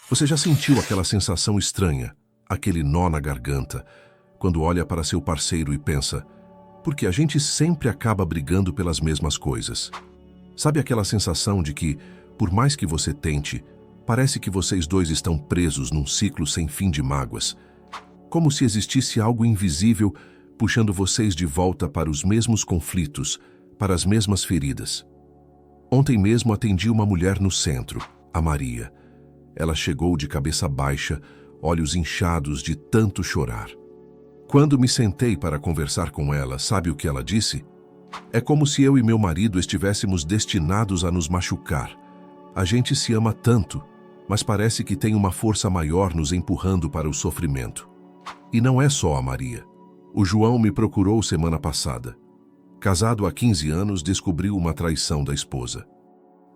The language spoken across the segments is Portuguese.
Você já sentiu aquela sensação estranha, aquele nó na garganta, quando olha para seu parceiro e pensa, porque a gente sempre acaba brigando pelas mesmas coisas? Sabe aquela sensação de que, por mais que você tente, parece que vocês dois estão presos num ciclo sem fim de mágoas, como se existisse algo invisível puxando vocês de volta para os mesmos conflitos, para as mesmas feridas? Ontem mesmo atendi uma mulher no centro, a Maria. Ela chegou de cabeça baixa, olhos inchados de tanto chorar. Quando me sentei para conversar com ela, sabe o que ela disse? É como se eu e meu marido estivéssemos destinados a nos machucar. A gente se ama tanto, mas parece que tem uma força maior nos empurrando para o sofrimento. E não é só a Maria. O João me procurou semana passada. Casado há 15 anos, descobriu uma traição da esposa.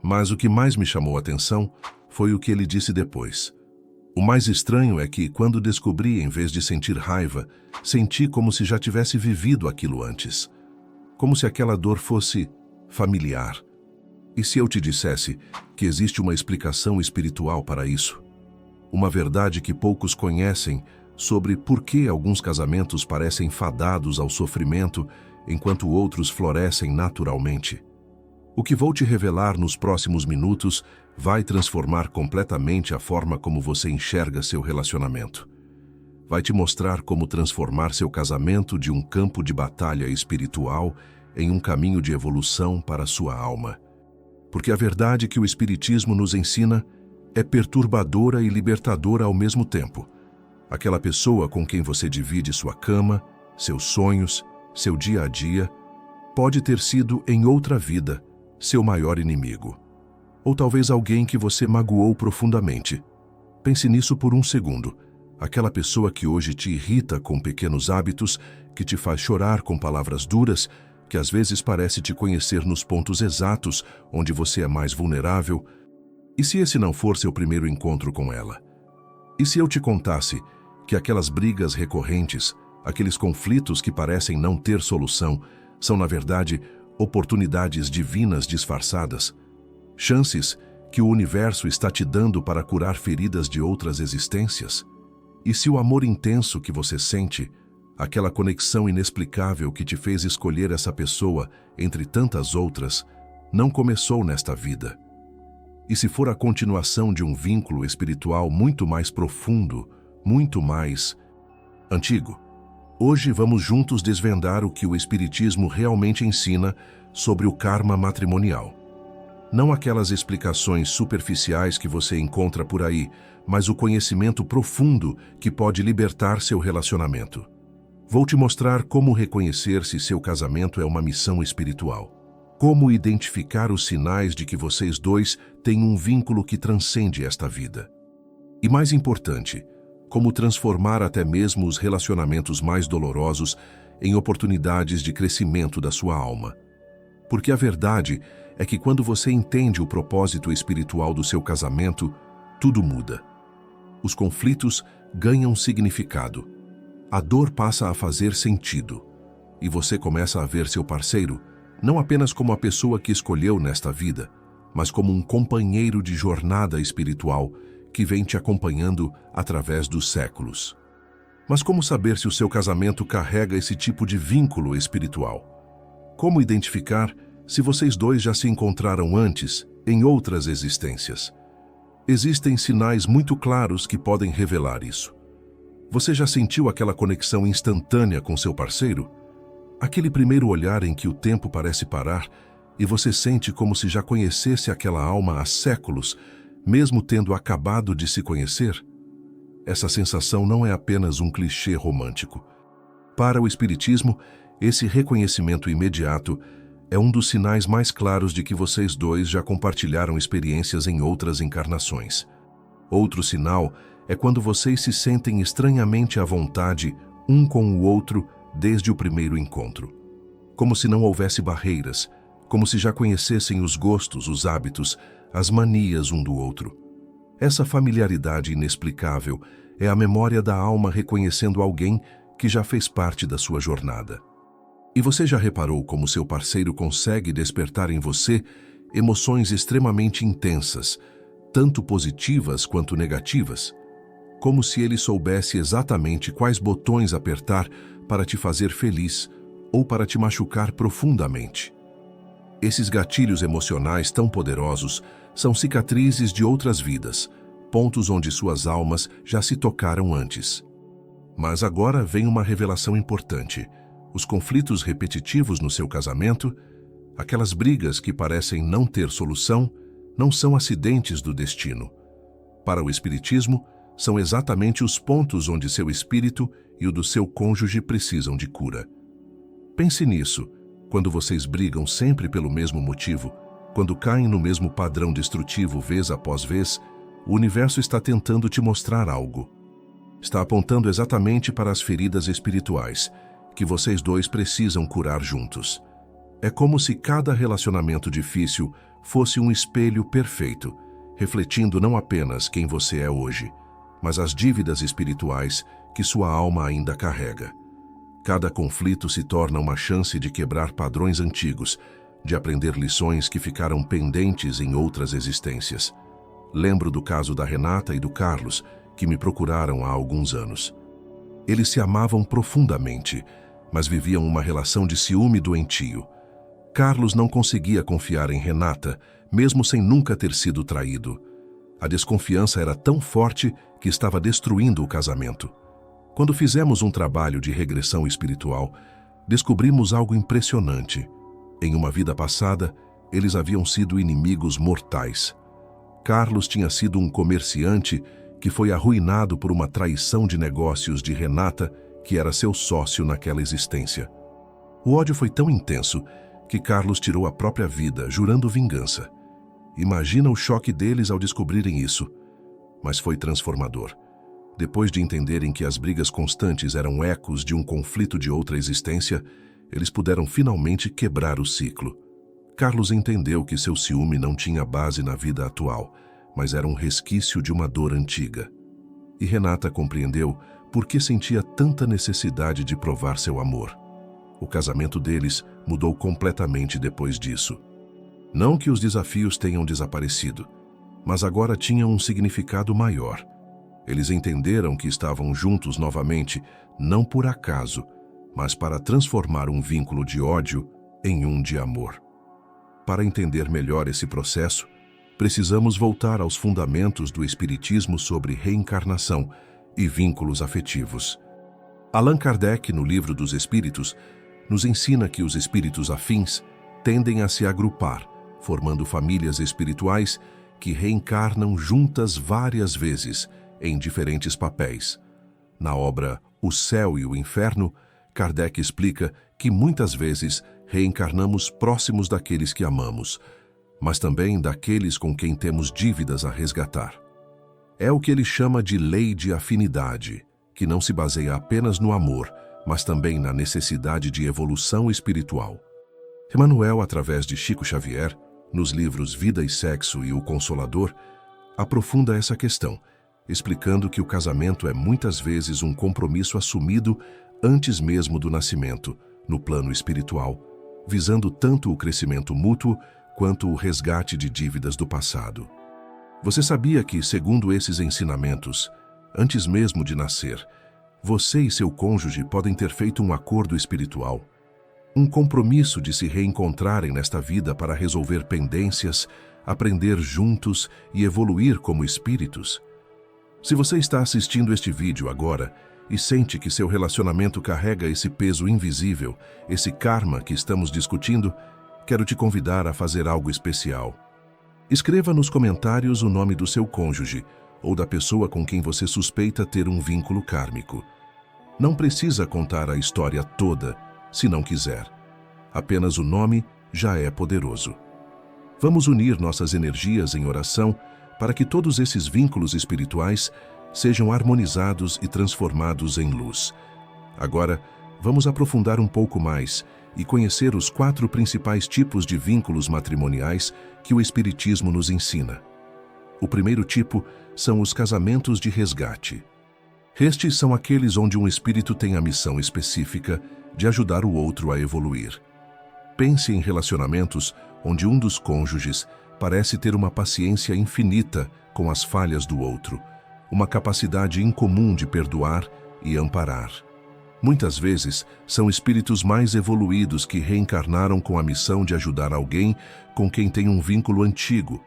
Mas o que mais me chamou a atenção foi o que ele disse depois. O mais estranho é que, quando descobri, em vez de sentir raiva, senti como se já tivesse vivido aquilo antes. Como se aquela dor fosse familiar. E se eu te dissesse que existe uma explicação espiritual para isso? Uma verdade que poucos conhecem sobre por que alguns casamentos parecem fadados ao sofrimento enquanto outros florescem naturalmente. O que vou te revelar nos próximos minutos vai transformar completamente a forma como você enxerga seu relacionamento. Vai te mostrar como transformar seu casamento de um campo de batalha espiritual em um caminho de evolução para a sua alma. Porque a verdade que o Espiritismo nos ensina é perturbadora e libertadora ao mesmo tempo. Aquela pessoa com quem você divide sua cama, seus sonhos, seu dia a dia, pode ter sido, em outra vida, seu maior inimigo. Ou talvez alguém que você magoou profundamente. Pense nisso por um segundo. Aquela pessoa que hoje te irrita com pequenos hábitos, que te faz chorar com palavras duras, que às vezes parece te conhecer nos pontos exatos onde você é mais vulnerável. E se esse não for seu primeiro encontro com ela? E se eu te contasse que aquelas brigas recorrentes, aqueles conflitos que parecem não ter solução, são, na verdade, oportunidades divinas disfarçadas? Chances que o universo está te dando para curar feridas de outras existências? E se o amor intenso que você sente, aquela conexão inexplicável que te fez escolher essa pessoa entre tantas outras, não começou nesta vida? E se for a continuação de um vínculo espiritual muito mais profundo, muito mais antigo? Hoje vamos juntos desvendar o que o Espiritismo realmente ensina sobre o karma matrimonial. Não aquelas explicações superficiais que você encontra por aí, mas o conhecimento profundo que pode libertar seu relacionamento. Vou te mostrar como reconhecer se seu casamento é uma missão espiritual. Como identificar os sinais de que vocês dois têm um vínculo que transcende esta vida. E mais importante, como transformar até mesmo os relacionamentos mais dolorosos em oportunidades de crescimento da sua alma. Porque a verdade é que quando você entende o propósito espiritual do seu casamento, tudo muda. Os conflitos ganham significado. A dor passa a fazer sentido. E você começa a ver seu parceiro não apenas como a pessoa que escolheu nesta vida, mas como um companheiro de jornada espiritual que vem te acompanhando através dos séculos. Mas como saber se o seu casamento carrega esse tipo de vínculo espiritual? Como identificar se vocês dois já se encontraram antes, em outras existências? Existem sinais muito claros que podem revelar isso. Você já sentiu aquela conexão instantânea com seu parceiro? Aquele primeiro olhar em que o tempo parece parar e você sente como se já conhecesse aquela alma há séculos, mesmo tendo acabado de se conhecer? Essa sensação não é apenas um clichê romântico. Para o Espiritismo, esse reconhecimento imediato é um dos sinais mais claros de que vocês dois já compartilharam experiências em outras encarnações. Outro sinal é quando vocês se sentem estranhamente à vontade um com o outro desde o primeiro encontro. Como se não houvesse barreiras, como se já conhecessem os gostos, os hábitos, as manias um do outro. Essa familiaridade inexplicável é a memória da alma reconhecendo alguém que já fez parte da sua jornada. E você já reparou como seu parceiro consegue despertar em você emoções extremamente intensas, tanto positivas quanto negativas, como se ele soubesse exatamente quais botões apertar para te fazer feliz ou para te machucar profundamente. Esses gatilhos emocionais tão poderosos são cicatrizes de outras vidas, pontos onde suas almas já se tocaram antes. Mas agora vem uma revelação importante. Os conflitos repetitivos no seu casamento, aquelas brigas que parecem não ter solução, não são acidentes do destino. Para o Espiritismo, são exatamente os pontos onde seu espírito e o do seu cônjuge precisam de cura. Pense nisso, quando vocês brigam sempre pelo mesmo motivo, quando caem no mesmo padrão destrutivo vez após vez, o universo está tentando te mostrar algo. Está apontando exatamente para as feridas espirituais, que vocês dois precisam curar juntos. É como se cada relacionamento difícil fosse um espelho perfeito, refletindo não apenas quem você é hoje, mas as dívidas espirituais que sua alma ainda carrega. Cada conflito se torna uma chance de quebrar padrões antigos, de aprender lições que ficaram pendentes em outras existências. Lembro do caso da Renata e do Carlos, que me procuraram há alguns anos. Eles se amavam profundamente, mas viviam uma relação de ciúme doentio. Carlos não conseguia confiar em Renata, mesmo sem nunca ter sido traído. A desconfiança era tão forte que estava destruindo o casamento. Quando fizemos um trabalho de regressão espiritual, descobrimos algo impressionante. Em uma vida passada, eles haviam sido inimigos mortais. Carlos tinha sido um comerciante que foi arruinado por uma traição de negócios de Renata, que era seu sócio naquela existência. O ódio foi tão intenso que Carlos tirou a própria vida, jurando vingança. Imagina o choque deles ao descobrirem isso. Mas foi transformador. Depois de entenderem que as brigas constantes eram ecos de um conflito de outra existência, eles puderam finalmente quebrar o ciclo. Carlos entendeu que seu ciúme não tinha base na vida atual, mas era um resquício de uma dor antiga. E Renata compreendeu por que sentia tanta necessidade de provar seu amor. O casamento deles mudou completamente depois disso. Não que os desafios tenham desaparecido, mas agora tinham um significado maior. Eles entenderam que estavam juntos novamente, não por acaso, mas para transformar um vínculo de ódio em um de amor. Para entender melhor esse processo, precisamos voltar aos fundamentos do Espiritismo sobre reencarnação e vínculos afetivos. Allan Kardec, no Livro dos Espíritos, nos ensina que os espíritos afins tendem a se agrupar, formando famílias espirituais que reencarnam juntas várias vezes, em diferentes papéis. Na obra O Céu e o Inferno, Kardec explica que muitas vezes reencarnamos próximos daqueles que amamos, mas também daqueles com quem temos dívidas a resgatar. É o que ele chama de lei de afinidade, que não se baseia apenas no amor, mas também na necessidade de evolução espiritual. Emmanuel, através de Chico Xavier, nos livros Vida e Sexo e O Consolador, aprofunda essa questão, explicando que o casamento é muitas vezes um compromisso assumido antes mesmo do nascimento, no plano espiritual, visando tanto o crescimento mútuo quanto o resgate de dívidas do passado. Você sabia que, segundo esses ensinamentos, antes mesmo de nascer, você e seu cônjuge podem ter feito um acordo espiritual, um compromisso de se reencontrarem nesta vida para resolver pendências, aprender juntos e evoluir como espíritos? Se você está assistindo este vídeo agora e sente que seu relacionamento carrega esse peso invisível, esse karma que estamos discutindo, quero te convidar a fazer algo especial. Escreva nos comentários o nome do seu cônjuge ou da pessoa com quem você suspeita ter um vínculo kármico. Não precisa contar a história toda, se não quiser. Apenas o nome já é poderoso. Vamos unir nossas energias em oração para que todos esses vínculos espirituais sejam harmonizados e transformados em luz. Agora, vamos aprofundar um pouco mais e conhecer os 4 principais tipos de vínculos matrimoniais que o Espiritismo nos ensina. O primeiro tipo são os casamentos de resgate. Estes são aqueles onde um espírito tem a missão específica de ajudar o outro a evoluir. Pense em relacionamentos onde um dos cônjuges parece ter uma paciência infinita com as falhas do outro, uma capacidade incomum de perdoar e amparar. Muitas vezes, são espíritos mais evoluídos que reencarnaram com a missão de ajudar alguém com quem tem um vínculo antigo.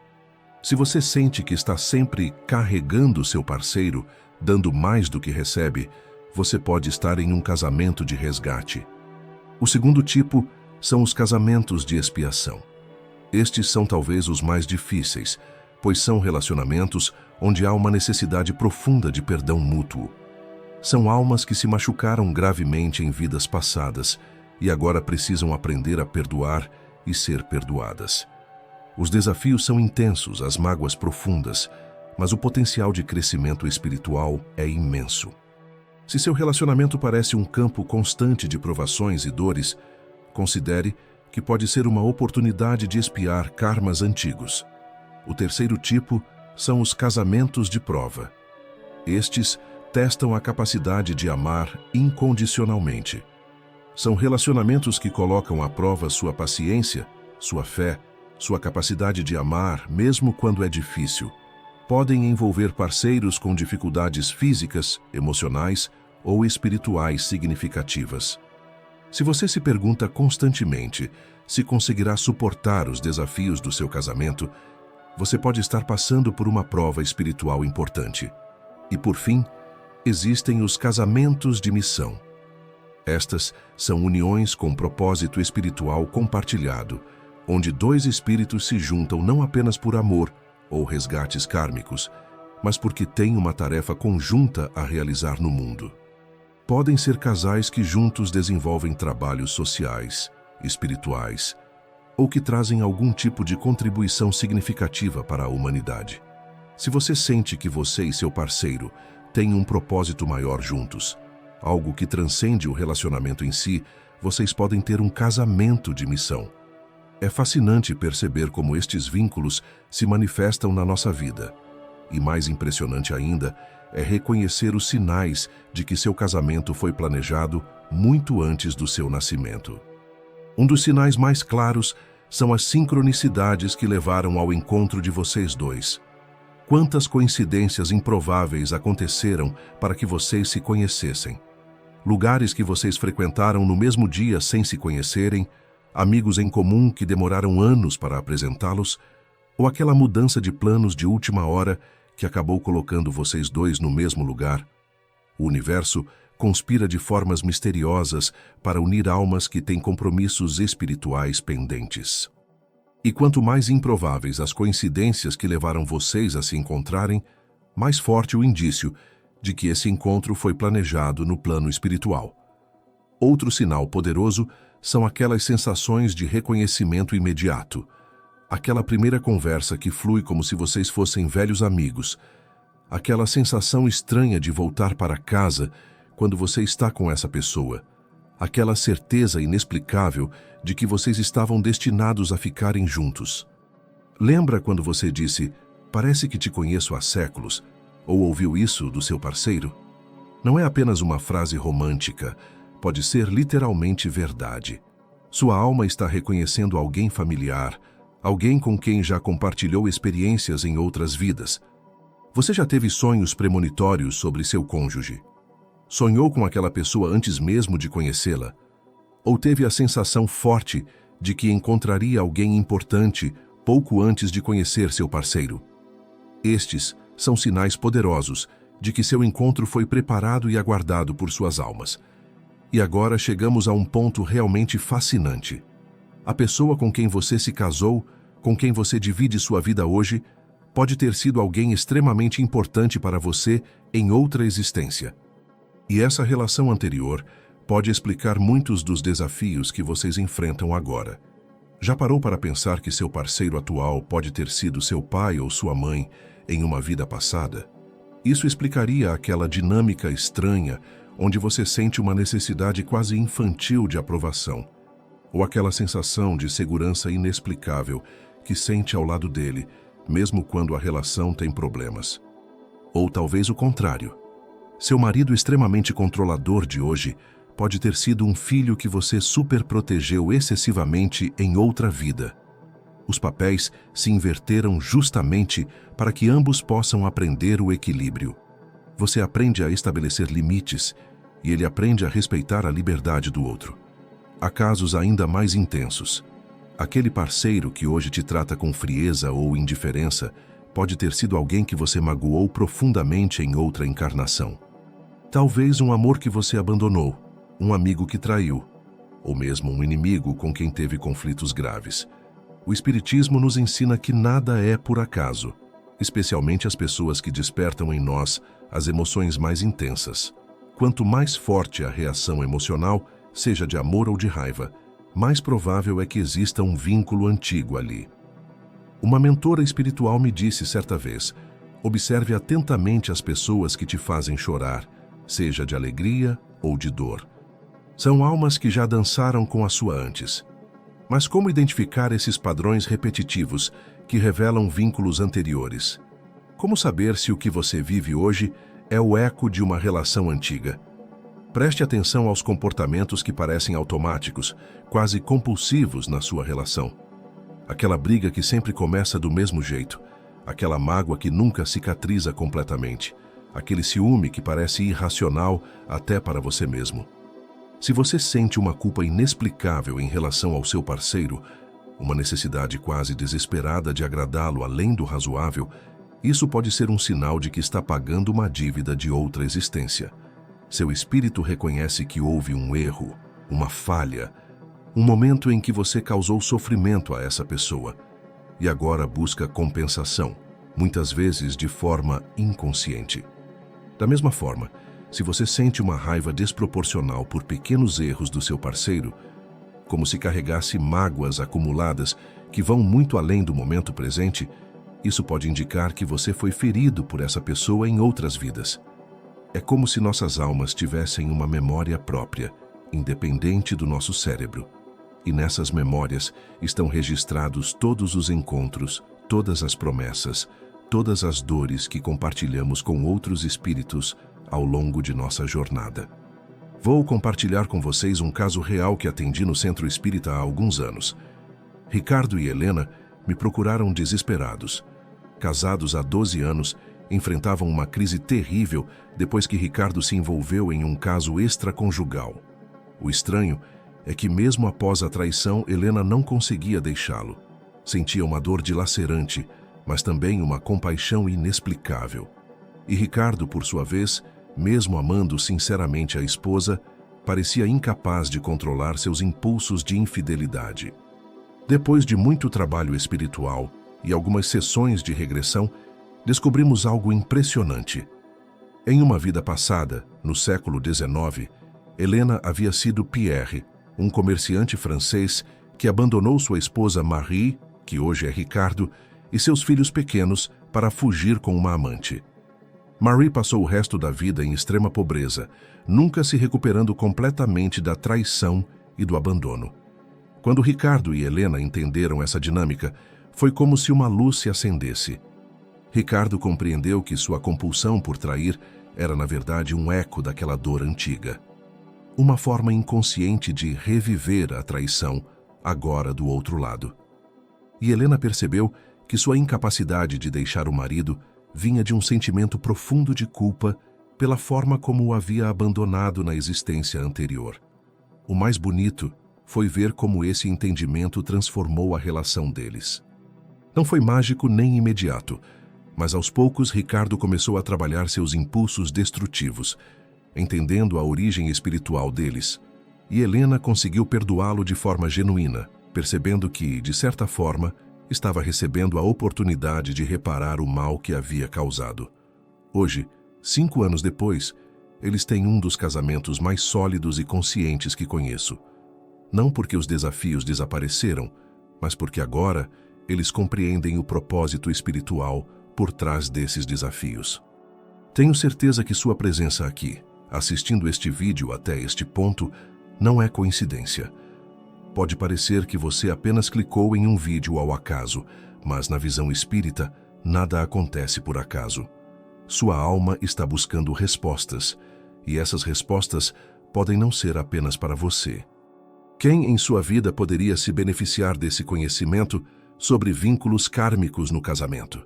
Se você sente que está sempre carregando seu parceiro, dando mais do que recebe, você pode estar em um casamento de resgate. O segundo tipo são os casamentos de expiação. Estes são talvez os mais difíceis, pois são relacionamentos onde há uma necessidade profunda de perdão mútuo. São almas que se machucaram gravemente em vidas passadas e agora precisam aprender a perdoar e ser perdoadas. Os desafios são intensos, as mágoas profundas, mas o potencial de crescimento espiritual é imenso. Se seu relacionamento parece um campo constante de provações e dores, considere que pode ser uma oportunidade de expiar karmas antigos. O terceiro tipo são os casamentos de prova. Estes testam a capacidade de amar incondicionalmente. São relacionamentos que colocam à prova sua paciência, sua fé, sua capacidade de amar mesmo quando é difícil. Podem envolver parceiros com dificuldades físicas, emocionais ou espirituais significativas. Se você se pergunta constantemente se conseguirá suportar os desafios do seu casamento, você pode estar passando por uma prova espiritual importante. E por fim, existem os casamentos de missão. Estas são uniões com propósito espiritual compartilhado, onde dois espíritos se juntam não apenas por amor ou resgates kármicos, mas porque têm uma tarefa conjunta a realizar no mundo. Podem ser casais que juntos desenvolvem trabalhos sociais, espirituais, ou que trazem algum tipo de contribuição significativa para a humanidade. Se você sente que você e seu parceiro têm um propósito maior juntos, algo que transcende o relacionamento em si, vocês podem ter um casamento de missão. É fascinante perceber como estes vínculos se manifestam na nossa vida. E mais impressionante ainda é reconhecer os sinais de que seu casamento foi planejado muito antes do seu nascimento. Um dos sinais mais claros são as sincronicidades que levaram ao encontro de vocês dois. Quantas coincidências improváveis aconteceram para que vocês se conhecessem? Lugares que vocês frequentaram no mesmo dia sem se conhecerem, amigos em comum que demoraram anos para apresentá-los, ou aquela mudança de planos de última hora que acabou colocando vocês dois no mesmo lugar. O universo conspira de formas misteriosas para unir almas que têm compromissos espirituais pendentes. E quanto mais improváveis as coincidências que levaram vocês a se encontrarem, mais forte o indício de que esse encontro foi planejado no plano espiritual. Outro sinal poderoso são aquelas sensações de reconhecimento imediato. Aquela primeira conversa que flui como se vocês fossem velhos amigos. Aquela sensação estranha de voltar para casa quando você está com essa pessoa. Aquela certeza inexplicável de que vocês estavam destinados a ficarem juntos. Lembra quando você disse, "Parece que te conheço há séculos", ou ouviu isso do seu parceiro? Não é apenas uma frase romântica, pode ser literalmente verdade. Sua alma está reconhecendo alguém familiar, alguém com quem já compartilhou experiências em outras vidas. Você já teve sonhos premonitórios sobre seu cônjuge? Sonhou com aquela pessoa antes mesmo de conhecê-la? Ou teve a sensação forte de que encontraria alguém importante pouco antes de conhecer seu parceiro? Estes são sinais poderosos de que seu encontro foi preparado e aguardado por suas almas. E agora chegamos a um ponto realmente fascinante. A pessoa com quem você se casou, com quem você divide sua vida hoje, pode ter sido alguém extremamente importante para você em outra existência. E essa relação anterior pode explicar muitos dos desafios que vocês enfrentam agora. Já parou para pensar que seu parceiro atual pode ter sido seu pai ou sua mãe em uma vida passada? Isso explicaria aquela dinâmica estranha onde você sente uma necessidade quase infantil de aprovação, ou aquela sensação de segurança inexplicável que sente ao lado dele, mesmo quando a relação tem problemas. Ou talvez o contrário. Seu marido extremamente controlador de hoje pode ter sido um filho que você superprotegeu excessivamente em outra vida. Os papéis se inverteram justamente para que ambos possam aprender o equilíbrio. Você aprende a estabelecer limites e ele aprende a respeitar a liberdade do outro. Há casos ainda mais intensos. Aquele parceiro que hoje te trata com frieza ou indiferença pode ter sido alguém que você magoou profundamente em outra encarnação. Talvez um amor que você abandonou, um amigo que traiu, ou mesmo um inimigo com quem teve conflitos graves. O Espiritismo nos ensina que nada é por acaso, especialmente as pessoas que despertam em nós as emoções mais intensas. Quanto mais forte a reação emocional, seja de amor ou de raiva, mais provável é que exista um vínculo antigo ali. Uma mentora espiritual me disse certa vez: observe atentamente as pessoas que te fazem chorar, seja de alegria ou de dor. São almas que já dançaram com a sua antes. Mas como identificar esses padrões repetitivos que revelam vínculos anteriores? Como saber se o que você vive hoje é o eco de uma relação antiga? Preste atenção aos comportamentos que parecem automáticos, quase compulsivos na sua relação. Aquela briga que sempre começa do mesmo jeito, aquela mágoa que nunca cicatriza completamente, aquele ciúme que parece irracional até para você mesmo. Se você sente uma culpa inexplicável em relação ao seu parceiro, uma necessidade quase desesperada de agradá-lo além do razoável, isso pode ser um sinal de que está pagando uma dívida de outra existência. Seu espírito reconhece que houve um erro, uma falha, um momento em que você causou sofrimento a essa pessoa e agora busca compensação, muitas vezes de forma inconsciente. Da mesma forma, se você sente uma raiva desproporcional por pequenos erros do seu parceiro, como se carregasse mágoas acumuladas que vão muito além do momento presente, isso pode indicar que você foi ferido por essa pessoa em outras vidas. É como se nossas almas tivessem uma memória própria, independente do nosso cérebro. E nessas memórias estão registrados todos os encontros, todas as promessas, todas as dores que compartilhamos com outros espíritos ao longo de nossa jornada. Vou compartilhar com vocês um caso real que atendi no Centro Espírita há alguns anos. Ricardo e Helena me procuraram desesperados. Casados há 12 anos, enfrentavam uma crise terrível depois que Ricardo se envolveu em um caso extraconjugal. O estranho é que mesmo após a traição, Helena não conseguia deixá-lo. Sentia uma dor dilacerante, mas também uma compaixão inexplicável. E Ricardo, por sua vez, mesmo amando sinceramente a esposa, parecia incapaz de controlar seus impulsos de infidelidade. Depois de muito trabalho espiritual e algumas sessões de regressão, descobrimos algo impressionante. Em uma vida passada, no século XIX, Helena havia sido Pierre, um comerciante francês que abandonou sua esposa Marie, que hoje é Ricardo, e seus filhos pequenos para fugir com uma amante. Marie passou o resto da vida em extrema pobreza, nunca se recuperando completamente da traição e do abandono. Quando Ricardo e Helena entenderam essa dinâmica, foi como se uma luz se acendesse. Ricardo compreendeu que sua compulsão por trair era, na verdade, um eco daquela dor antiga. Uma forma inconsciente de reviver a traição, agora do outro lado. E Helena percebeu que sua incapacidade de deixar o marido vinha de um sentimento profundo de culpa pela forma como o havia abandonado na existência anterior. O mais bonito foi ver como esse entendimento transformou a relação deles. Não foi mágico nem imediato, mas aos poucos Ricardo começou a trabalhar seus impulsos destrutivos, entendendo a origem espiritual deles, e Helena conseguiu perdoá-lo de forma genuína, percebendo que, de certa forma, estava recebendo a oportunidade de reparar o mal que havia causado. Hoje, 5 anos depois, eles têm um dos casamentos mais sólidos e conscientes que conheço. Não porque os desafios desapareceram, mas porque agora eles compreendem o propósito espiritual por trás desses desafios. Tenho certeza que sua presença aqui, assistindo este vídeo até este ponto, não é coincidência. Pode parecer que você apenas clicou em um vídeo ao acaso, mas na visão espírita, nada acontece por acaso. Sua alma está buscando respostas, e essas respostas podem não ser apenas para você. Quem em sua vida poderia se beneficiar desse conhecimento sobre vínculos kármicos no casamento.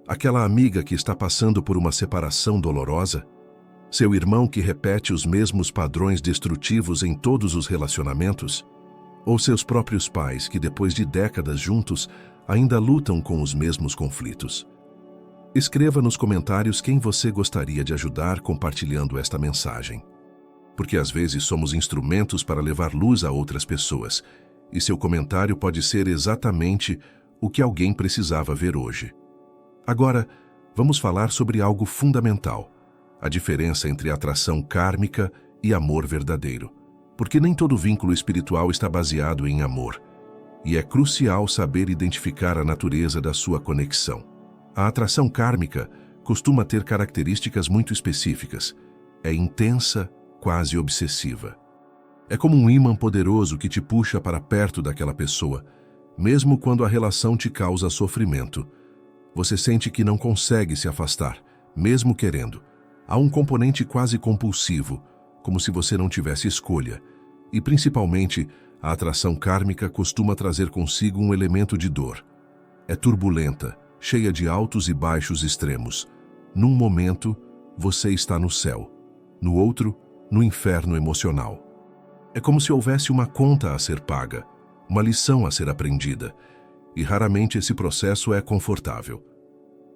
Aquela amiga que está passando por uma separação dolorosa? Seu irmão que repete os mesmos padrões destrutivos em todos os relacionamentos? Ou seus próprios pais que, depois de décadas juntos, ainda lutam com os mesmos conflitos? Escreva nos comentários quem você gostaria de ajudar compartilhando esta mensagem. Porque às vezes somos instrumentos para levar luz a outras pessoas, e seu comentário pode ser exatamente o que alguém precisava ver hoje. Agora, vamos falar sobre algo fundamental: a diferença entre atração kármica e amor verdadeiro. Porque nem todo vínculo espiritual está baseado em amor, e é crucial saber identificar a natureza da sua conexão. A atração kármica costuma ter características muito específicas. É intensa, quase obsessiva. É como um ímã poderoso que te puxa para perto daquela pessoa, mesmo quando a relação te causa sofrimento. Você sente que não consegue se afastar, mesmo querendo. Há um componente quase compulsivo, como se você não tivesse escolha. E, principalmente, a atração kármica costuma trazer consigo um elemento de dor. É turbulenta, cheia de altos e baixos extremos. Num momento, você está no céu. No outro, no inferno emocional. É como se houvesse uma conta a ser paga, uma lição a ser aprendida, e raramente esse processo é confortável.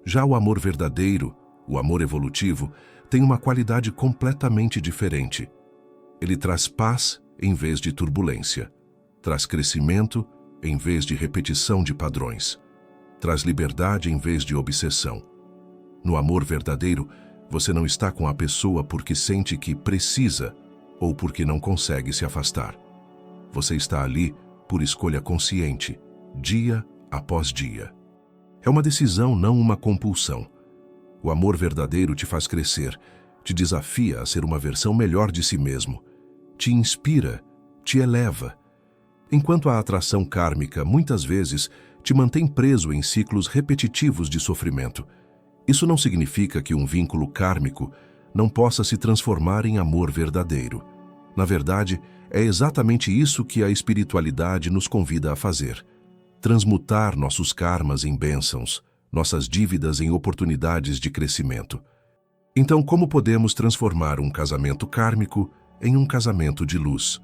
Já o amor verdadeiro, o amor evolutivo, tem uma qualidade completamente diferente. Ele traz paz em vez de turbulência, traz crescimento em vez de repetição de padrões, traz liberdade em vez de obsessão. No amor verdadeiro, você não está com a pessoa porque sente que precisa ou porque não consegue se afastar. Você está ali por escolha consciente, dia após dia. É uma decisão, não uma compulsão. O amor verdadeiro te faz crescer, te desafia a ser uma versão melhor de si mesmo, te inspira, te eleva. Enquanto a atração kármica muitas vezes te mantém preso em ciclos repetitivos de sofrimento. Isso não significa que um vínculo kármico não possa se transformar em amor verdadeiro. Na verdade, é exatamente isso que a espiritualidade nos convida a fazer: transmutar nossos karmas em bênçãos, nossas dívidas em oportunidades de crescimento. Então, como podemos transformar um casamento kármico em um casamento de luz?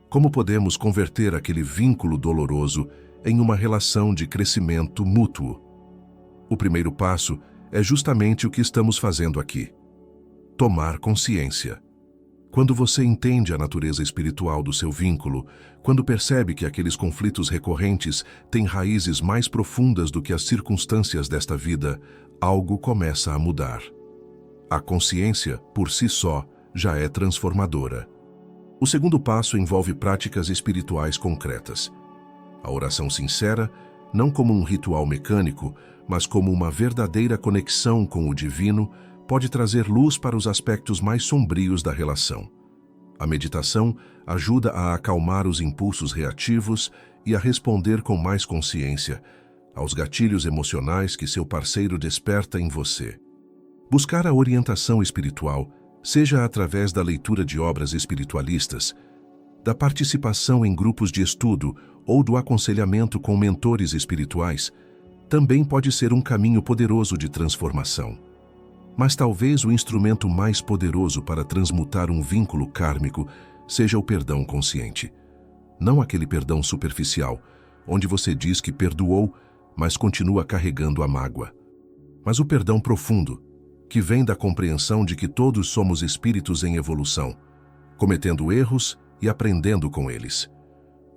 Como podemos converter aquele vínculo doloroso em uma relação de crescimento mútuo? O primeiro passo é justamente o que estamos fazendo aqui: tomar consciência. Quando você entende a natureza espiritual do seu vínculo, quando percebe que aqueles conflitos recorrentes têm raízes mais profundas do que as circunstâncias desta vida, algo começa a mudar. A consciência, por si só, já é transformadora. O segundo passo envolve práticas espirituais concretas. A oração sincera, não como um ritual mecânico, mas como uma verdadeira conexão com o divino, pode trazer luz para os aspectos mais sombrios da relação. A meditação ajuda a acalmar os impulsos reativos e a responder com mais consciência aos gatilhos emocionais que seu parceiro desperta em você. Buscar a orientação espiritual, seja através da leitura de obras espiritualistas, da participação em grupos de estudo ou do aconselhamento com mentores espirituais, também pode ser um caminho poderoso de transformação. Mas talvez o instrumento mais poderoso para transmutar um vínculo kármico seja o perdão consciente. Não aquele perdão superficial, onde você diz que perdoou, mas continua carregando a mágoa. Mas o perdão profundo, que vem da compreensão de que todos somos espíritos em evolução, cometendo erros e aprendendo com eles.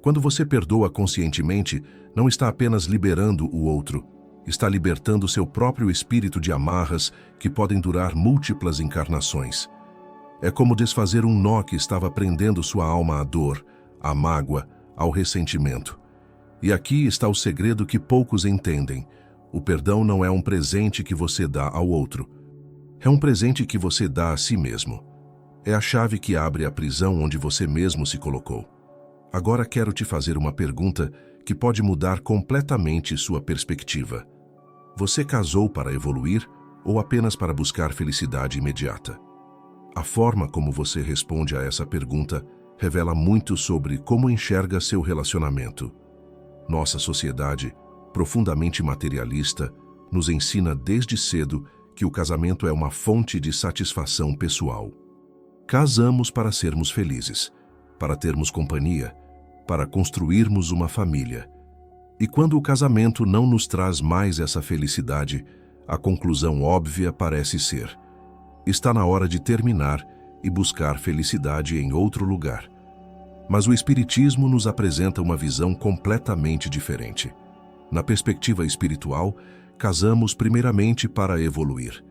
Quando você perdoa conscientemente, não está apenas liberando o outro, está libertando seu próprio espírito de amarras que podem durar múltiplas encarnações. É como desfazer um nó que estava prendendo sua alma à dor, à mágoa, ao ressentimento. E aqui está o segredo que poucos entendem: o perdão não é um presente que você dá ao outro. É um presente que você dá a si mesmo. É a chave que abre a prisão onde você mesmo se colocou. Agora quero te fazer uma pergunta que pode mudar completamente sua perspectiva. Você casou para evoluir ou apenas para buscar felicidade imediata? A forma como você responde a essa pergunta revela muito sobre como enxerga seu relacionamento. Nossa sociedade, profundamente materialista, nos ensina desde cedo que o casamento é uma fonte de satisfação pessoal. Casamos para sermos felizes, para termos companhia, para construirmos uma família. E quando o casamento não nos traz mais essa felicidade, a conclusão óbvia parece ser: está na hora de terminar e buscar felicidade em outro lugar. Mas o Espiritismo nos apresenta uma visão completamente diferente. Na perspectiva espiritual, casamos primeiramente para evoluir.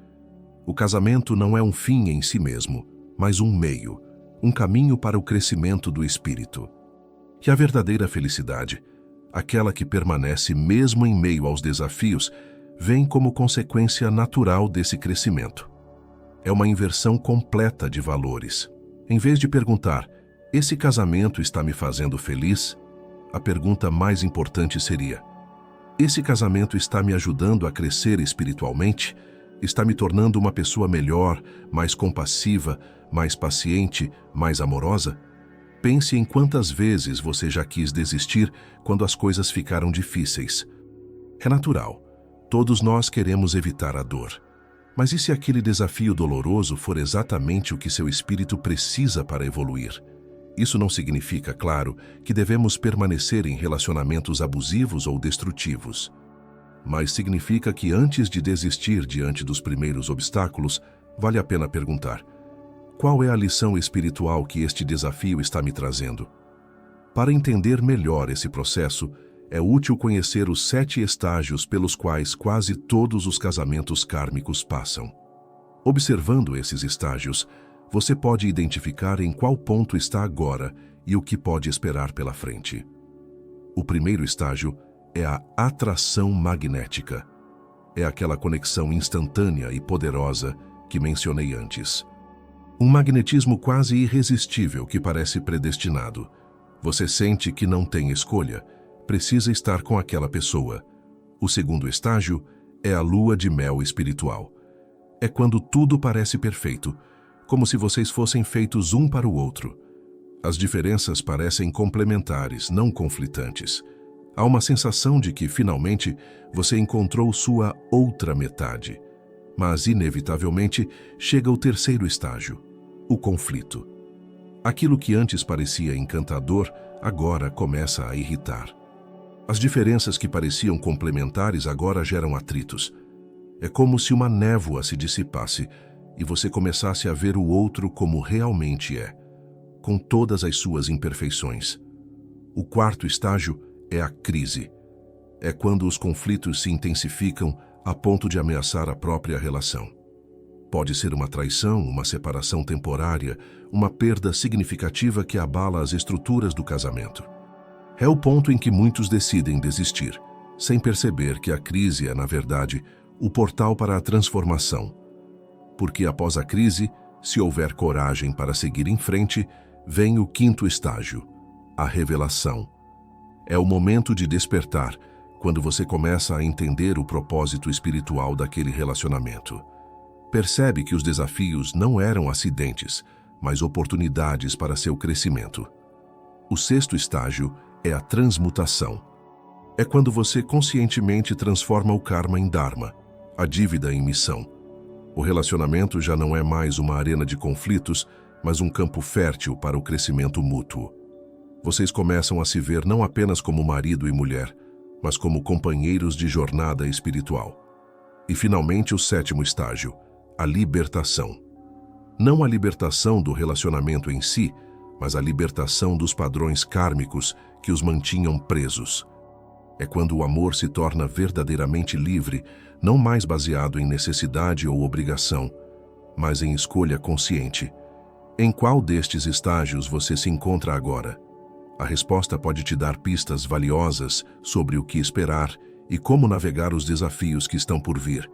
O casamento não é um fim em si mesmo, mas um meio, um caminho para o crescimento do espírito. E a verdadeira felicidade, aquela que permanece mesmo em meio aos desafios, vem como consequência natural desse crescimento. É uma inversão completa de valores. Em vez de perguntar: esse casamento está me fazendo feliz? A pergunta mais importante seria: esse casamento está me ajudando a crescer espiritualmente? Está me tornando uma pessoa melhor, mais compassiva, mais paciente, mais amorosa? Pense em quantas vezes você já quis desistir quando as coisas ficaram difíceis. É natural. Todos nós queremos evitar a dor. Mas e se aquele desafio doloroso for exatamente o que seu espírito precisa para evoluir? Isso não significa, claro, que devemos permanecer em relacionamentos abusivos ou destrutivos. Mas significa que antes de desistir diante dos primeiros obstáculos, vale a pena perguntar: qual é a lição espiritual que este desafio está me trazendo? Para entender melhor esse processo, é útil conhecer os 7 estágios pelos quais quase todos os casamentos kármicos passam. Observando esses estágios, você pode identificar em qual ponto está agora e o que pode esperar pela frente. O primeiro estágio é a atração magnética. É aquela conexão instantânea e poderosa que mencionei antes. Um magnetismo quase irresistível que parece predestinado. Você sente que não tem escolha, precisa estar com aquela pessoa. O segundo estágio é a lua de mel espiritual. É quando tudo parece perfeito, como se vocês fossem feitos um para o outro. As diferenças parecem complementares, não conflitantes. Há uma sensação de que, finalmente, você encontrou sua outra metade. Mas, inevitavelmente, chega o terceiro estágio, o conflito. Aquilo que antes parecia encantador, agora começa a irritar. As diferenças que pareciam complementares agora geram atritos. É como se uma névoa se dissipasse e você começasse a ver o outro como realmente é, com todas as suas imperfeições. O quarto estágio é a crise. É quando os conflitos se intensificam a ponto de ameaçar a própria relação. Pode ser uma traição, uma separação temporária, uma perda significativa que abala as estruturas do casamento. É o ponto em que muitos decidem desistir, sem perceber que a crise é, na verdade, o portal para a transformação. Porque após a crise, se houver coragem para seguir em frente, vem o quinto estágio, a revelação. É o momento de despertar, quando você começa a entender o propósito espiritual daquele relacionamento. Percebe que os desafios não eram acidentes, mas oportunidades para seu crescimento. O sexto estágio é a transmutação. É quando você conscientemente transforma o karma em dharma, a dívida em missão. O relacionamento já não é mais uma arena de conflitos, mas um campo fértil para o crescimento mútuo. Vocês começam a se ver não apenas como marido e mulher, mas como companheiros de jornada espiritual. E finalmente o sétimo estágio, a libertação. Não a libertação do relacionamento em si, mas a libertação dos padrões kármicos que os mantinham presos. É quando o amor se torna verdadeiramente livre, não mais baseado em necessidade ou obrigação, mas em escolha consciente. Em qual destes estágios você se encontra agora? A resposta pode te dar pistas valiosas sobre o que esperar e como navegar os desafios que estão por vir.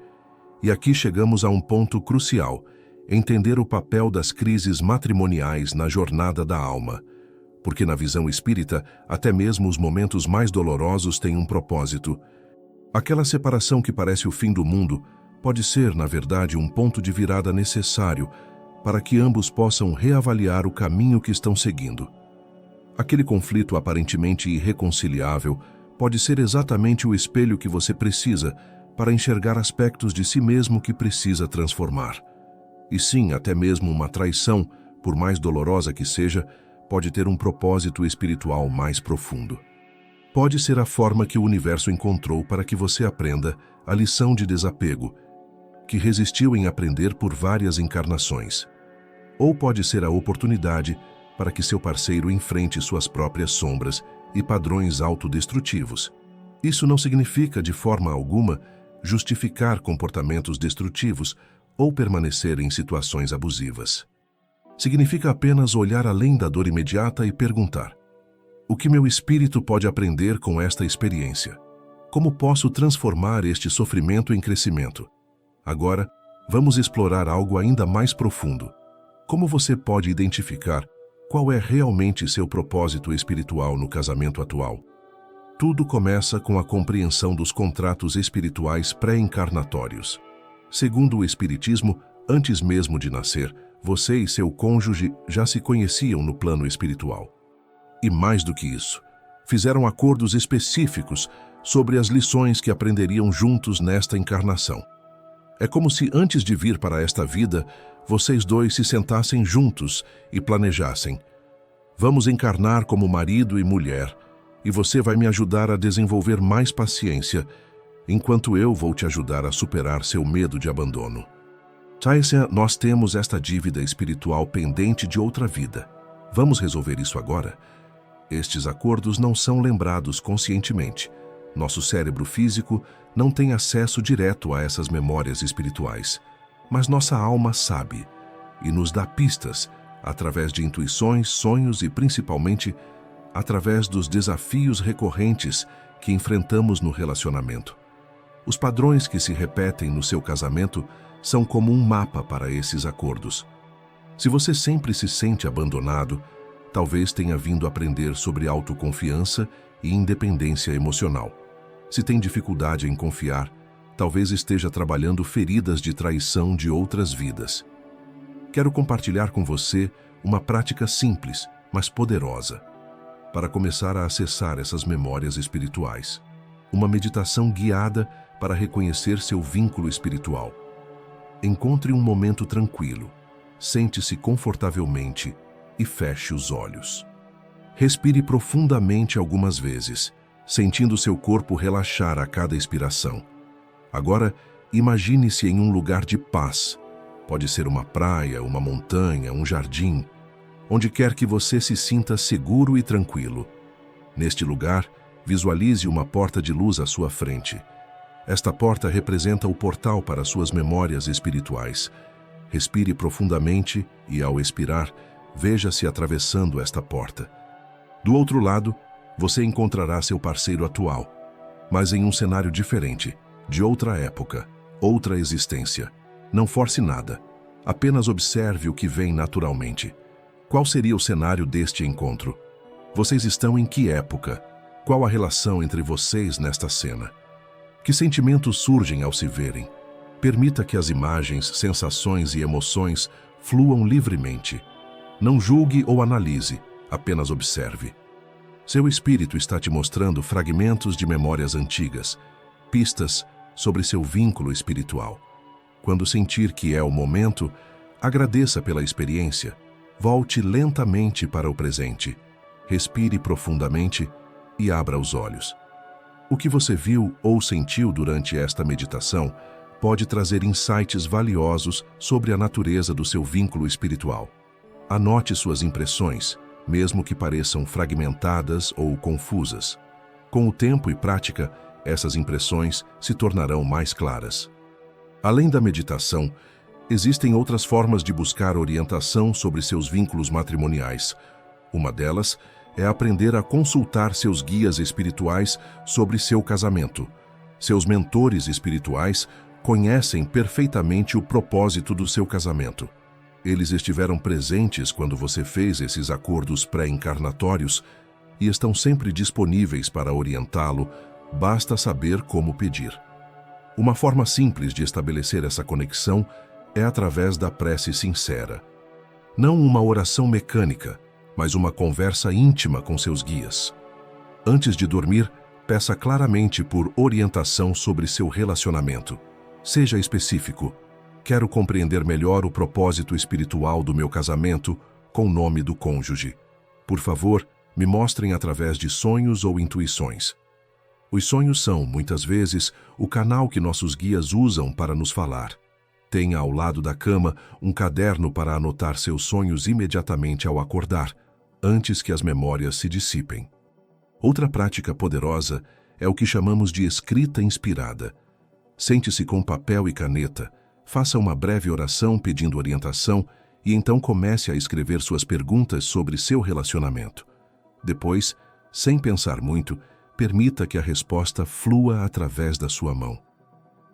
E aqui chegamos a um ponto crucial: entender o papel das crises matrimoniais na jornada da alma. Porque na visão espírita, até mesmo os momentos mais dolorosos têm um propósito. Aquela separação que parece o fim do mundo pode ser, na verdade, um ponto de virada necessário para que ambos possam reavaliar o caminho que estão seguindo. Aquele conflito aparentemente irreconciliável pode ser exatamente o espelho que você precisa para enxergar aspectos de si mesmo que precisa transformar. E sim, até mesmo uma traição, por mais dolorosa que seja, pode ter um propósito espiritual mais profundo. Pode ser a forma que o universo encontrou para que você aprenda a lição de desapego, que resistiu em aprender por várias encarnações. Ou pode ser a oportunidade para que seu parceiro enfrente suas próprias sombras e padrões autodestrutivos. Isso não significa, de forma alguma, justificar comportamentos destrutivos ou permanecer em situações abusivas. Significa apenas olhar além da dor imediata e perguntar: o que meu espírito pode aprender com esta experiência? Como posso transformar este sofrimento em crescimento? Agora, vamos explorar algo ainda mais profundo. Como você pode identificar qual é realmente seu propósito espiritual no casamento atual? Tudo começa com a compreensão dos contratos espirituais pré-encarnatórios. Segundo o Espiritismo, antes mesmo de nascer, você e seu cônjuge já se conheciam no plano espiritual. E mais do que isso, fizeram acordos específicos sobre as lições que aprenderiam juntos nesta encarnação. É como se antes de vir para esta vida, vocês dois se sentassem juntos e planejassem: vamos encarnar como marido e mulher, e você vai me ajudar a desenvolver mais paciência, enquanto eu vou te ajudar a superar seu medo de abandono. Taisia, nós temos esta dívida espiritual pendente de outra vida. Vamos resolver isso agora? Estes acordos não são lembrados conscientemente. Nosso cérebro físico não tem acesso direto a essas memórias espirituais, mas nossa alma sabe e nos dá pistas através de intuições, sonhos e, principalmente, através dos desafios recorrentes que enfrentamos no relacionamento. Os padrões que se repetem no seu casamento são como um mapa para esses acordos. Se você sempre se sente abandonado, talvez tenha vindo aprender sobre autoconfiança e independência emocional. Se tem dificuldade em confiar, talvez esteja trabalhando feridas de traição de outras vidas. Quero compartilhar com você uma prática simples, mas poderosa, para começar a acessar essas memórias espirituais. Uma meditação guiada para reconhecer seu vínculo espiritual. Encontre um momento tranquilo, sente-se confortavelmente e feche os olhos. Respire profundamente algumas vezes, sentindo seu corpo relaxar a cada expiração. Agora, imagine-se em um lugar de paz. Pode ser uma praia, uma montanha, um jardim, onde quer que você se sinta seguro e tranquilo. Neste lugar, visualize uma porta de luz à sua frente. Esta porta representa o portal para suas memórias espirituais. Respire profundamente e, ao expirar, veja-se atravessando esta porta. Do outro lado, você encontrará seu parceiro atual, mas em um cenário diferente, de outra época, outra existência. Não force nada, apenas observe o que vem naturalmente. Qual seria o cenário deste encontro? Vocês estão em que época? Qual a relação entre vocês nesta cena? Que sentimentos surgem ao se verem? Permita que as imagens, sensações e emoções fluam livremente. Não julgue ou analise, apenas observe. Seu espírito está te mostrando fragmentos de memórias antigas, pistas sobre seu vínculo espiritual. Quando sentir que é o momento, agradeça pela experiência. Volte lentamente para o presente. Respire profundamente e abra os olhos. O que você viu ou sentiu durante esta meditação pode trazer insights valiosos sobre a natureza do seu vínculo espiritual. Anote suas impressões, mesmo que pareçam fragmentadas ou confusas. Com o tempo e prática, essas impressões se tornarão mais claras. Além da meditação, existem outras formas de buscar orientação sobre seus vínculos matrimoniais. Uma delas é aprender a consultar seus guias espirituais sobre seu casamento. Seus mentores espirituais conhecem perfeitamente o propósito do seu casamento. Eles estiveram presentes quando você fez esses acordos pré-encarnatórios e estão sempre disponíveis para orientá-lo, basta saber como pedir. Uma forma simples de estabelecer essa conexão é através da prece sincera. Não uma oração mecânica, mas uma conversa íntima com seus guias. Antes de dormir, Peça claramente por orientação sobre seu relacionamento. Seja específico. Quero compreender melhor o propósito espiritual do meu casamento com o nome do cônjuge. Por favor, me mostrem através de sonhos ou intuições. Os sonhos são, muitas vezes, o canal que nossos guias usam para nos falar. Tenha ao lado da cama um caderno para anotar seus sonhos imediatamente ao acordar, antes que as memórias se dissipem. Outra prática poderosa é o que chamamos de escrita inspirada. Sente-se com papel e caneta, faça uma breve oração pedindo orientação e então comece a escrever suas perguntas sobre seu relacionamento. Depois, sem pensar muito, permita que a resposta flua através da sua mão.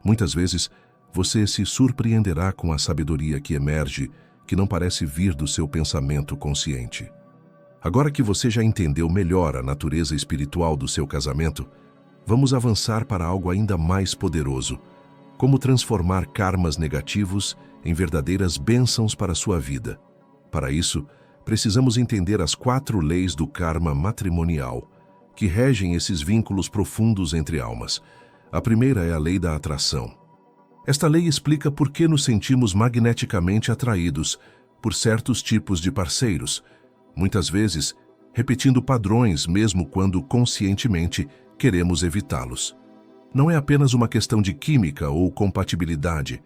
Muitas vezes, você se surpreenderá com a sabedoria que emerge, que não parece vir do seu pensamento consciente. Agora que você já entendeu melhor a natureza espiritual do seu casamento, vamos avançar para algo ainda mais poderoso: como transformar karmas negativos em verdadeiras bênçãos para a sua vida. Para isso, precisamos entender as 4 leis do karma matrimonial, que regem esses vínculos profundos entre almas. A primeira é a lei da atração. Esta lei explica por que nos sentimos magneticamente atraídos por certos tipos de parceiros, muitas vezes repetindo padrões mesmo quando conscientemente queremos evitá-los. Não é apenas uma questão de química ou compatibilidade,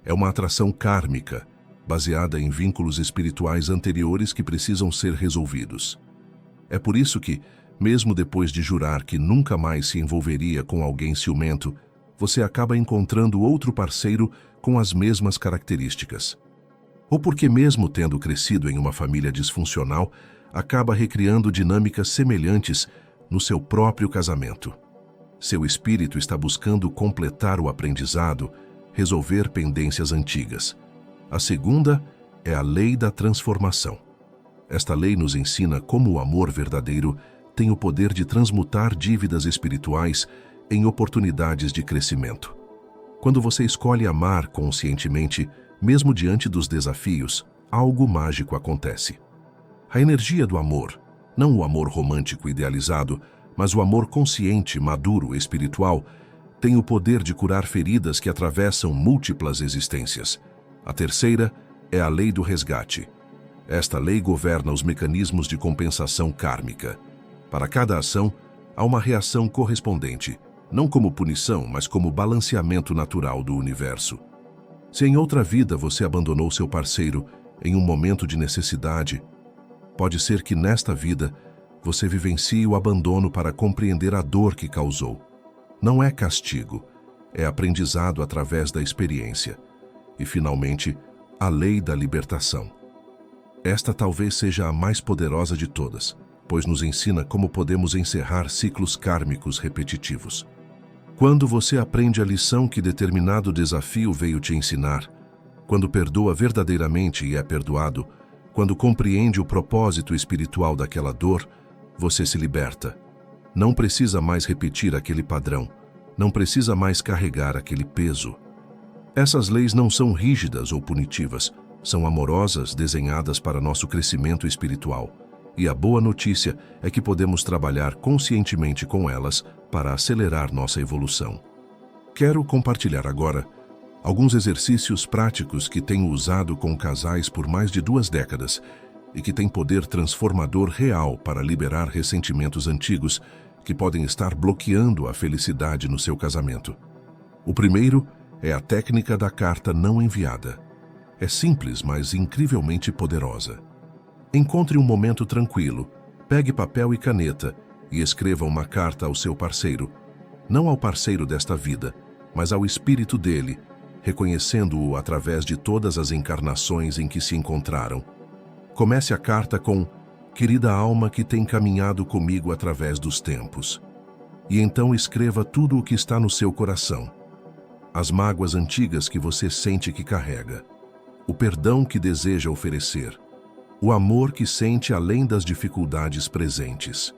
é uma atração kármica, baseada em vínculos espirituais anteriores que precisam ser resolvidos. É por isso que, mesmo depois de jurar que nunca mais se envolveria com alguém ciumento, você acaba encontrando outro parceiro com as mesmas características. Ou porque, mesmo tendo crescido em uma família disfuncional, acaba recriando dinâmicas semelhantes no seu próprio casamento. Seu espírito está buscando completar o aprendizado, resolver pendências antigas. A segunda é a lei da transformação. Esta lei nos ensina como o amor verdadeiro tem o poder de transmutar dívidas espirituais em oportunidades de crescimento. Quando você escolhe amar conscientemente, mesmo diante dos desafios, algo mágico acontece. A energia do amor, não o amor romântico idealizado, mas o amor consciente, maduro, espiritual, tem o poder de curar feridas que atravessam múltiplas existências. A terceira é a lei do resgate. Esta lei governa os mecanismos de compensação kármica. Para cada ação, há uma reação correspondente, não como punição, mas como balanceamento natural do universo. Se em outra vida você abandonou seu parceiro em um momento de necessidade, pode ser que nesta vida você vivencie o abandono para compreender a dor que causou. Não é castigo, é aprendizado através da experiência. E, finalmente, a lei da libertação. Esta talvez seja a mais poderosa de todas, pois nos ensina como podemos encerrar ciclos kármicos repetitivos. Quando você aprende a lição que determinado desafio veio te ensinar, quando perdoa verdadeiramente e é perdoado, quando compreende o propósito espiritual daquela dor, você se liberta. Não precisa mais repetir aquele padrão, não precisa mais carregar aquele peso. Essas leis não são rígidas ou punitivas, são amorosas, desenhadas para nosso crescimento espiritual. E a boa notícia é que podemos trabalhar conscientemente com elas para acelerar nossa evolução. Quero compartilhar agora alguns exercícios práticos que tenho usado com casais por mais de 2 décadas e que têm poder transformador real para liberar ressentimentos antigos que podem estar bloqueando a felicidade no seu casamento. O primeiro é a técnica da carta não enviada. É simples, mas incrivelmente poderosa. Encontre um momento tranquilo, pegue papel e caneta e escreva uma carta ao seu parceiro, não ao parceiro desta vida, mas ao espírito dele, reconhecendo-o através de todas as encarnações em que se encontraram. Comece a carta com: querida alma que tem caminhado comigo através dos tempos. E então escreva tudo o que está no seu coração. As mágoas antigas que você sente que carrega. O perdão que deseja oferecer. O amor que sente além das dificuldades presentes.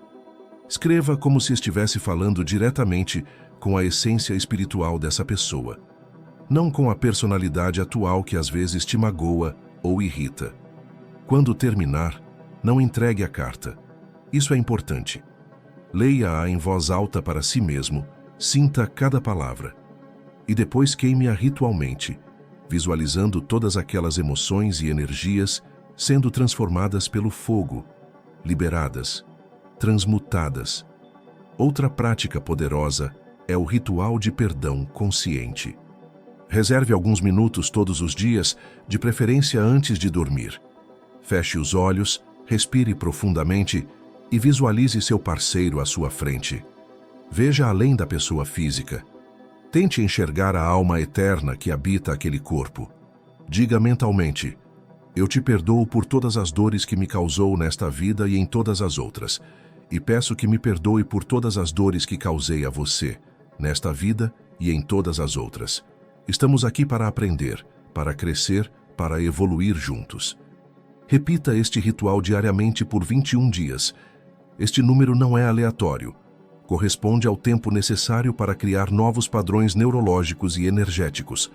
Escreva como se estivesse falando diretamente com a essência espiritual dessa pessoa, não com a personalidade atual que às vezes te magoa ou irrita. Quando terminar, não entregue a carta. Isso é importante. Leia-a em voz alta para si mesmo, sinta cada palavra. E depois queime-a ritualmente, visualizando todas aquelas emoções e energias sendo transformadas pelo fogo, liberadas, transmutadas. Outra prática poderosa é o ritual de perdão consciente. Reserve alguns minutos todos os dias, de preferência antes de dormir. Feche os olhos, respire profundamente e visualize seu parceiro à sua frente. Veja além da pessoa física. Tente enxergar a alma eterna que habita aquele corpo. Diga mentalmente: eu te perdoo por todas as dores que me causou nesta vida e em todas as outras, e peço que me perdoe por todas as dores que causei a você, nesta vida e em todas as outras. Estamos aqui para aprender, para crescer, para evoluir juntos. Repita este ritual diariamente por 21 dias. Este número não é aleatório. Corresponde ao tempo necessário para criar novos padrões neurológicos e energéticos.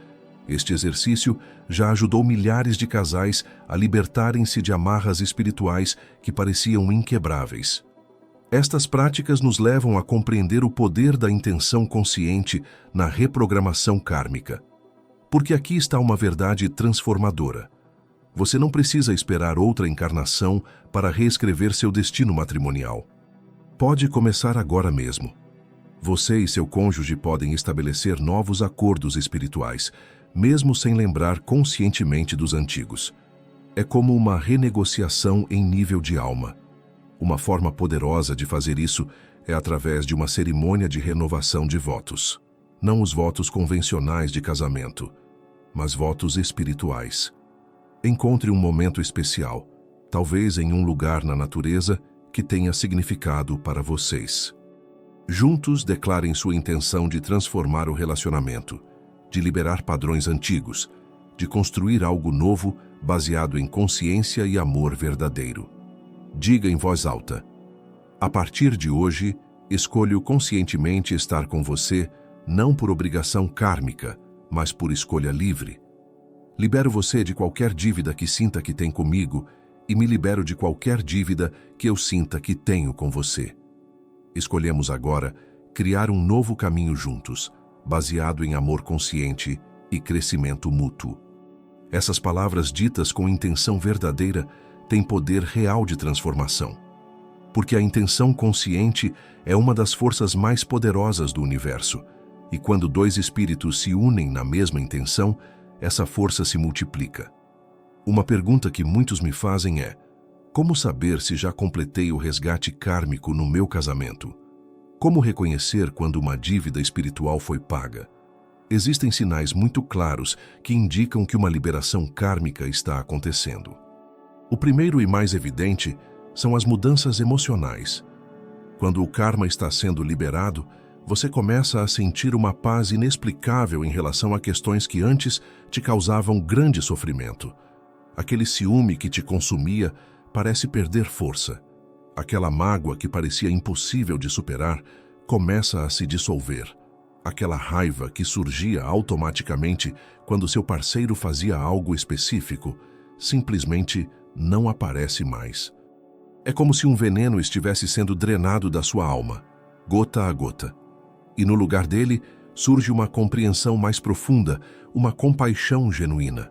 Este exercício já ajudou milhares de casais a libertarem-se de amarras espirituais que pareciam inquebráveis. Estas práticas nos levam a compreender o poder da intenção consciente na reprogramação kármica. Porque aqui está uma verdade transformadora. Você não precisa esperar outra encarnação para reescrever seu destino matrimonial. Pode começar agora mesmo. Você e seu cônjuge podem estabelecer novos acordos espirituais, mesmo sem lembrar conscientemente dos antigos. É como uma renegociação em nível de alma. Uma forma poderosa de fazer isso é através de uma cerimônia de renovação de votos. Não os votos convencionais de casamento, mas votos espirituais. Encontre um momento especial, talvez em um lugar na natureza que tenha significado para vocês. Juntos declarem sua intenção de transformar o relacionamento, de liberar padrões antigos, de construir algo novo baseado em consciência e amor verdadeiro. Diga em voz alta: a partir de hoje, escolho conscientemente estar com você, não por obrigação kármica, mas por escolha livre. Libero você de qualquer dívida que sinta que tem comigo e me libero de qualquer dívida que eu sinta que tenho com você. Escolhemos agora criar um novo caminho juntos, baseado em amor consciente e crescimento mútuo. Essas palavras ditas com intenção verdadeira têm poder real de transformação. Porque a intenção consciente é uma das forças mais poderosas do universo, e quando dois espíritos se unem na mesma intenção, essa força se multiplica. Uma pergunta que muitos me fazem é: como saber se já completei o resgate kármico no meu casamento? Como reconhecer quando uma dívida espiritual foi paga? Existem sinais muito claros que indicam que uma liberação kármica está acontecendo. O primeiro e mais evidente são as mudanças emocionais. Quando o karma está sendo liberado, você começa a sentir uma paz inexplicável em relação a questões que antes te causavam grande sofrimento. Aquele ciúme que te consumia parece perder força. Aquela mágoa que parecia impossível de superar começa a se dissolver. Aquela raiva que surgia automaticamente quando seu parceiro fazia algo específico simplesmente não aparece mais. É como se um veneno estivesse sendo drenado da sua alma, gota a gota. E no lugar dele surge uma compreensão mais profunda, uma compaixão genuína.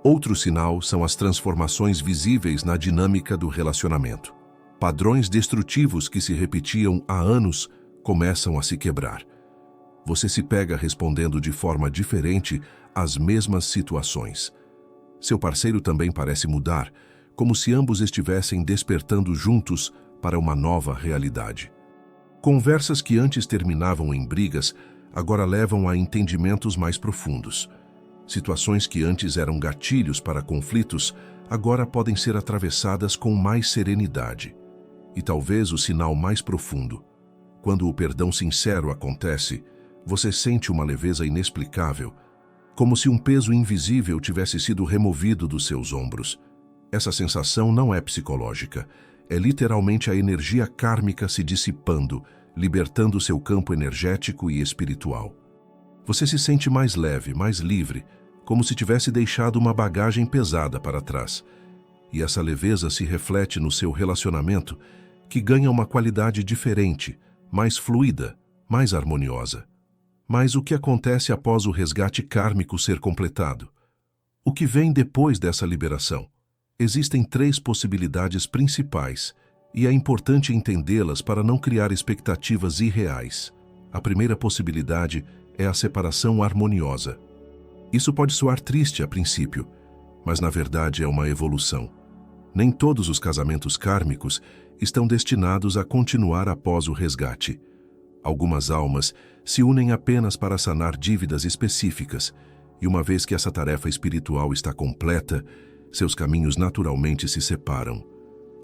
Outro sinal são as transformações visíveis na dinâmica do relacionamento. Padrões destrutivos que se repetiam há anos começam a se quebrar. Você se pega respondendo de forma diferente às mesmas situações. Seu parceiro também parece mudar, como se ambos estivessem despertando juntos para uma nova realidade. Conversas que antes terminavam em brigas agora levam a entendimentos mais profundos. Situações que antes eram gatilhos para conflitos agora podem ser atravessadas com mais serenidade. E talvez o sinal mais profundo: quando o perdão sincero acontece, você sente uma leveza inexplicável, como se um peso invisível tivesse sido removido dos seus ombros. Essa sensação não é psicológica, é literalmente a energia kármica se dissipando, libertando seu campo energético e espiritual. Você se sente mais leve, mais livre, como se tivesse deixado uma bagagem pesada para trás. E essa leveza se reflete no seu relacionamento, que ganha uma qualidade diferente, mais fluida, mais harmoniosa. Mas o que acontece após o resgate kármico ser completado? O que vem depois dessa liberação? Existem 3 possibilidades principais, e é importante entendê-las para não criar expectativas irreais. A primeira possibilidade é a separação harmoniosa. Isso pode soar triste a princípio, mas na verdade é uma evolução. Nem todos os casamentos kármicos estão destinados a continuar após o resgate. Algumas almas se unem apenas para sanar dívidas específicas, e uma vez que essa tarefa espiritual está completa, seus caminhos naturalmente se separam.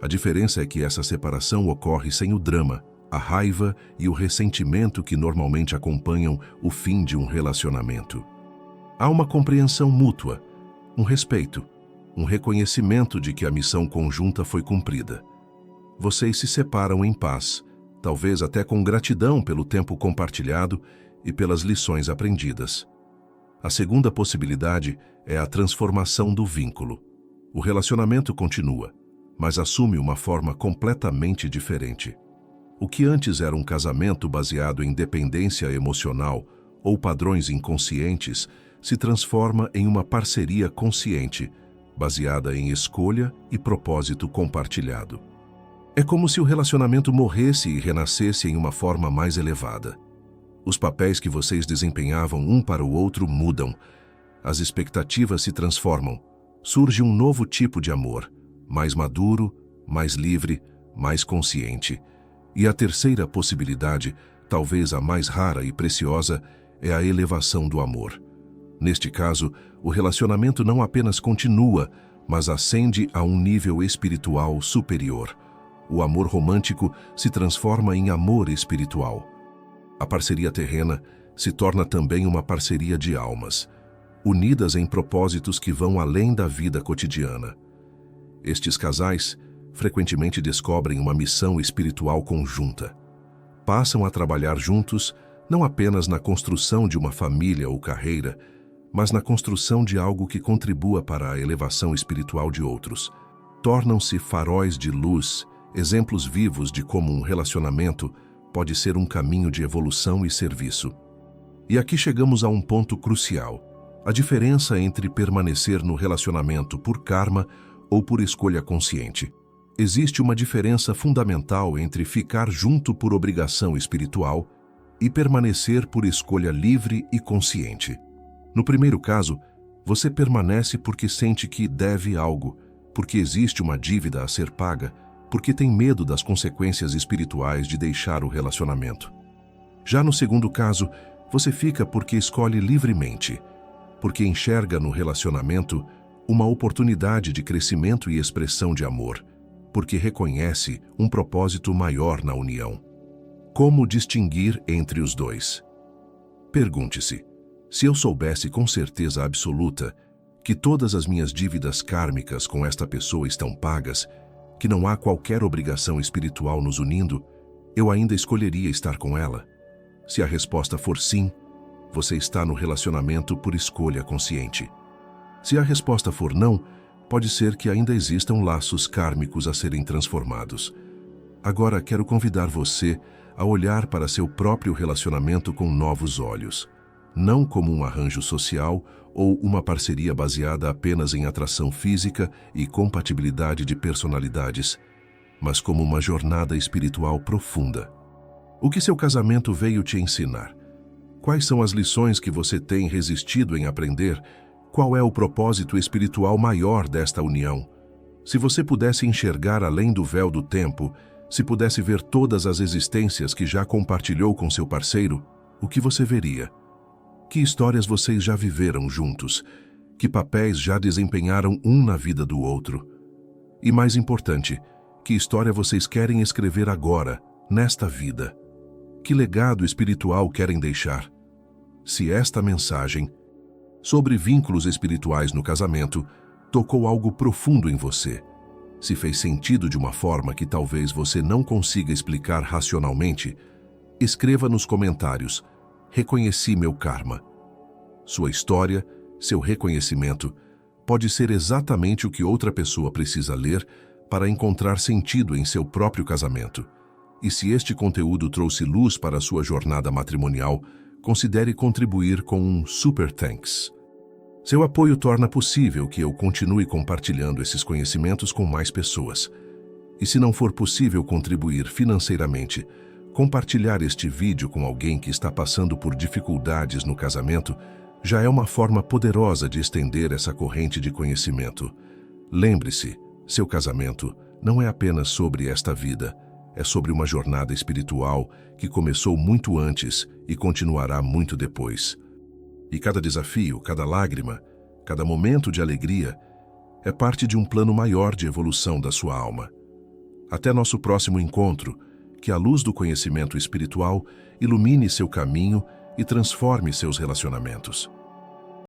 A diferença é que essa separação ocorre sem o drama, a raiva e o ressentimento que normalmente acompanham o fim de um relacionamento. Há uma compreensão mútua, um respeito, um reconhecimento de que a missão conjunta foi cumprida. Vocês se separam em paz, talvez até com gratidão pelo tempo compartilhado e pelas lições aprendidas. A segunda possibilidade é a transformação do vínculo. O relacionamento continua, mas assume uma forma completamente diferente. O que antes era um casamento baseado em dependência emocional ou padrões inconscientes se transforma em uma parceria consciente, baseada em escolha e propósito compartilhado. É como se o relacionamento morresse e renascesse em uma forma mais elevada. Os papéis que vocês desempenhavam um para o outro mudam. As expectativas se transformam. Surge um novo tipo de amor, mais maduro, mais livre, mais consciente. E a terceira possibilidade, talvez a mais rara e preciosa, é a elevação do amor. Neste caso, o relacionamento não apenas continua, mas ascende a um nível espiritual superior. O amor romântico se transforma em amor espiritual. A parceria terrena se torna também uma parceria de almas, unidas em propósitos que vão além da vida cotidiana. Estes casais frequentemente descobrem uma missão espiritual conjunta. Passam a trabalhar juntos não apenas na construção de uma família ou carreira, mas na construção de algo que contribua para a elevação espiritual de outros. Tornam-se faróis de luz, exemplos vivos de como um relacionamento pode ser um caminho de evolução e serviço. E aqui chegamos a um ponto crucial: a diferença entre permanecer no relacionamento por karma ou por escolha consciente. Existe uma diferença fundamental entre ficar junto por obrigação espiritual e permanecer por escolha livre e consciente. No primeiro caso, você permanece porque sente que deve algo, porque existe uma dívida a ser paga, porque tem medo das consequências espirituais de deixar o relacionamento. Já no segundo caso, você fica porque escolhe livremente, porque enxerga no relacionamento uma oportunidade de crescimento e expressão de amor, porque reconhece um propósito maior na união. Como distinguir entre os dois? Pergunte-se: se eu soubesse com certeza absoluta que todas as minhas dívidas kármicas com esta pessoa estão pagas, que não há qualquer obrigação espiritual nos unindo, eu ainda escolheria estar com ela? Se a resposta for sim, você está no relacionamento por escolha consciente. Se a resposta for não, pode ser que ainda existam laços kármicos a serem transformados. Agora quero convidar você a olhar para seu próprio relacionamento com novos olhos, não como um arranjo social ou uma parceria baseada apenas em atração física e compatibilidade de personalidades, mas como uma jornada espiritual profunda. O que seu casamento veio te ensinar? Quais são as lições que você tem resistido em aprender? Qual é o propósito espiritual maior desta união? Se você pudesse enxergar além do véu do tempo, se pudesse ver todas as existências que já compartilhou com seu parceiro, o que você veria? Que histórias vocês já viveram juntos? Que papéis já desempenharam um na vida do outro? E mais importante, que história vocês querem escrever agora, nesta vida? Que legado espiritual querem deixar? Se esta mensagem sobre vínculos espirituais no casamento tocou algo profundo em você, se fez sentido de uma forma que talvez você não consiga explicar racionalmente, escreva nos comentários: reconheci meu karma. Sua história, seu reconhecimento, pode ser exatamente o que outra pessoa precisa ler para encontrar sentido em seu próprio casamento. E se este conteúdo trouxe luz para a sua jornada matrimonial, considere contribuir com um Super Thanks. Seu apoio torna possível que eu continue compartilhando esses conhecimentos com mais pessoas. E se não for possível contribuir financeiramente, compartilhar este vídeo com alguém que está passando por dificuldades no casamento já é uma forma poderosa de estender essa corrente de conhecimento. Lembre-se, seu casamento não é apenas sobre esta vida, é sobre uma jornada espiritual que começou muito antes e continuará muito depois. E cada desafio, cada lágrima, cada momento de alegria é parte de um plano maior de evolução da sua alma. Até nosso próximo encontro, que a luz do conhecimento espiritual ilumine seu caminho e transforme seus relacionamentos.